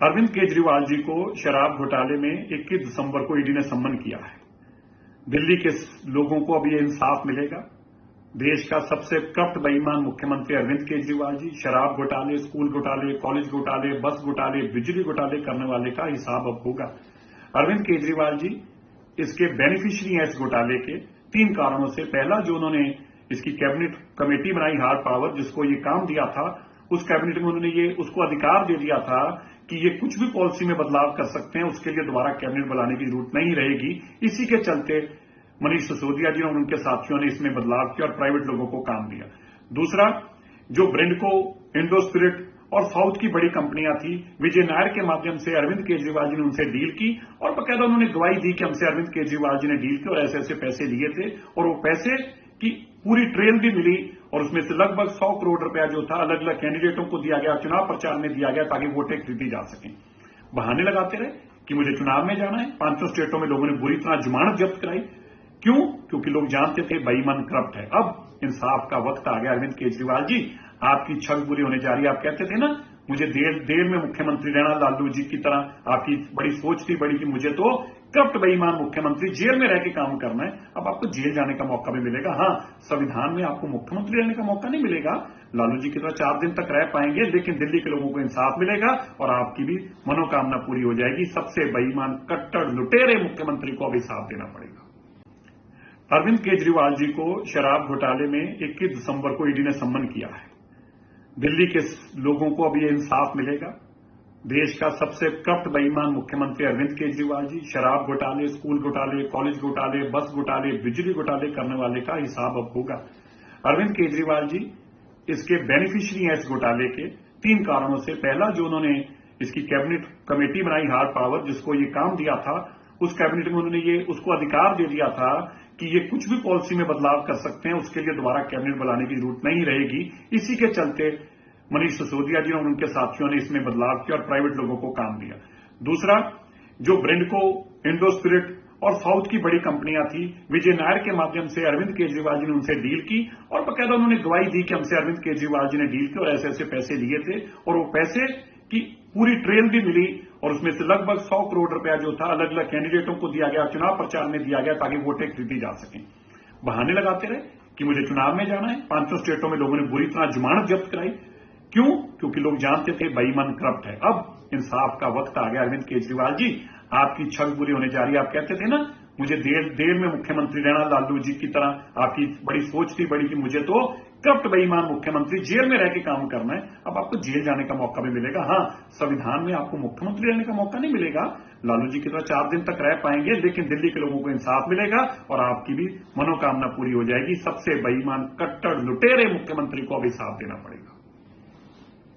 अरविंद केजरीवाल जी को शराब घोटाले में 21 दिसंबर को ईडी ने सम्मन किया है। दिल्ली के लोगों को अब ये इंसाफ मिलेगा। देश का सबसे करप्ट बेईमान मुख्यमंत्री अरविंद केजरीवाल जी शराब घोटाले, स्कूल घोटाले, कॉलेज घोटाले, बस घोटाले, बिजली घोटाले करने वाले का हिसाब अब होगा। अरविंद केजरीवाल जी इसके बेनिफिशियरी हैं इस घोटाले के 3 कारणों से। पहला, जो उन्होंने इसकी कैबिनेट कमेटी बनाई हार्ड पावर, जिसको ये काम दिया था, उस कैबिनेट में उन्होंने ये उसको अधिकार दे दिया था कि ये कुछ भी पॉलिसी में बदलाव कर सकते हैं, उसके लिए दोबारा कैबिनेट बनाने की जरूरत नहीं रहेगी। इसी के चलते मनीष सिसोदिया जी और उनके साथियों ने इसमें बदलाव किया और प्राइवेट लोगों को काम दिया। दूसरा, जो ब्रिंडको, इंडो स्पिरिट और साउथ की बड़ी कंपनियां थी, विजय नायर के माध्यम से अरविंद केजरीवाल जी ने उनसे डील की और बकायदा उन्होंने गवाही दी कि हमसे अरविंद केजरीवाल जी ने डील की और ऐसे ऐसे पैसे लिए थे और वो पैसे की पूरी ट्रेल भी मिली और उसमें से लगभग 100 करोड़ रुपया जो था अलग अलग कैंडिडेटों को दिया गया, चुनाव प्रचार में दिया गया ताकि वोटें खरीदी जा सकें। बहाने लगाते रहे कि मुझे चुनाव में जाना है। 5 स्टेटों में लोगों ने बुरी तरह जमानत जब्त कराई। क्यों? क्योंकि लोग जानते थे बेईमान करप्ट है। अब इंसाफ का वक्त आ गया। अरविंद केजरीवाल जी, आपकी छग बुरी होने जा रही है। आप कहते थे ना, मुझे देर में मुख्यमंत्री रहना, लालू जी की तरह आपकी बड़ी सोच थी बड़ी कि मुझे तो करप्ट बेईमान मुख्यमंत्री जेल में रह के काम करना है। अब आपको जेल जाने का मौका भी मिलेगा। हाँ, संविधान में आपको मुख्यमंत्री रहने का मौका नहीं मिलेगा, लालू जी की तरह 4 दिन तक रह पाएंगे, लेकिन दिल्ली के लोगों को इंसाफ मिलेगा और आपकी भी मनोकामना पूरी हो जाएगी। सबसे बेईमान कट्टर लुटेरे मुख्यमंत्री को अब हिसाब देना पड़ेगा। अरविंद केजरीवाल जी को शराब घोटाले में 21 दिसंबर को ईडी ने सम्मन किया है। दिल्ली के लोगों को अब ये इंसाफ मिलेगा। देश का सबसे करप्ट बेईमान मुख्यमंत्री अरविंद केजरीवाल जी शराब घोटाले, स्कूल घोटाले, कॉलेज घोटाले, बस घोटाले, बिजली घोटाले करने वाले का हिसाब अब होगा। अरविंद केजरीवाल जी इसके बेनिफिशियरी हैं इस घोटाले के 3 कारणों से। पहला, जो उन्होंने इसकी कैबिनेट कमेटी बनाई हार्ड पावर, जिसको ये काम दिया था, उस कैबिनेट में उन्होंने ये उसको अधिकार दे दिया था कि ये कुछ भी पॉलिसी में बदलाव कर सकते हैं, उसके लिए दोबारा कैबिनेट बनाने की जरूरत नहीं रहेगी। इसी के चलते मनीष सिसोदिया जी और उनके साथियों ने इसमें बदलाव किया और प्राइवेट लोगों को काम दिया। दूसरा, जो ब्रिंडको, इंडो स्पिरिट और साउथ की बड़ी कंपनियां थी, विजय नायर के माध्यम से अरविंद केजरीवाल जी ने उनसे डील की और बकायदा उन्होंने गवाही दी कि हमसे अरविंद केजरीवाल जी ने डील की और ऐसे ऐसे पैसे लिए थे और वो पैसे की पूरी ट्रेल भी मिली और उसमें से लगभग 100 करोड़ रुपया जो था अलग अलग कैंडिडेटों को दिया गया, चुनाव प्रचार में दिया गया ताकि वोटें खरीदी जा सकें। बहाने लगाते रहे कि मुझे चुनाव में जाना है। 5 स्टेटों में लोगों ने बुरी तरह जमानत जब्त कराई। क्यों? क्योंकि लोग जानते थे बेईमान करप्ट है। अब इंसाफ का वक्त आ गया। अरविंद केजरीवाल जी, आपकी छग बुरी होने जा रही है। आप कहते थे ना, मुझे देर में मुख्यमंत्री रहना, लालू जी की तरह आपकी बड़ी सोच थी बड़ी कि मुझे तो करप्ट बेईमान मुख्यमंत्री जेल में रह के काम करना है। अब आपको जेल जाने का मौका भी मिलेगा। हाँ, संविधान में आपको मुख्यमंत्री रहने का मौका नहीं मिलेगा, लालू जी की तरह 4 दिन तक रह पाएंगे, लेकिन दिल्ली के लोगों को इंसाफ मिलेगा और आपकी भी मनोकामना पूरी हो जाएगी। सबसे बेईमान कट्टर लुटेरे मुख्यमंत्री को अब हिसाब देना पड़ेगा।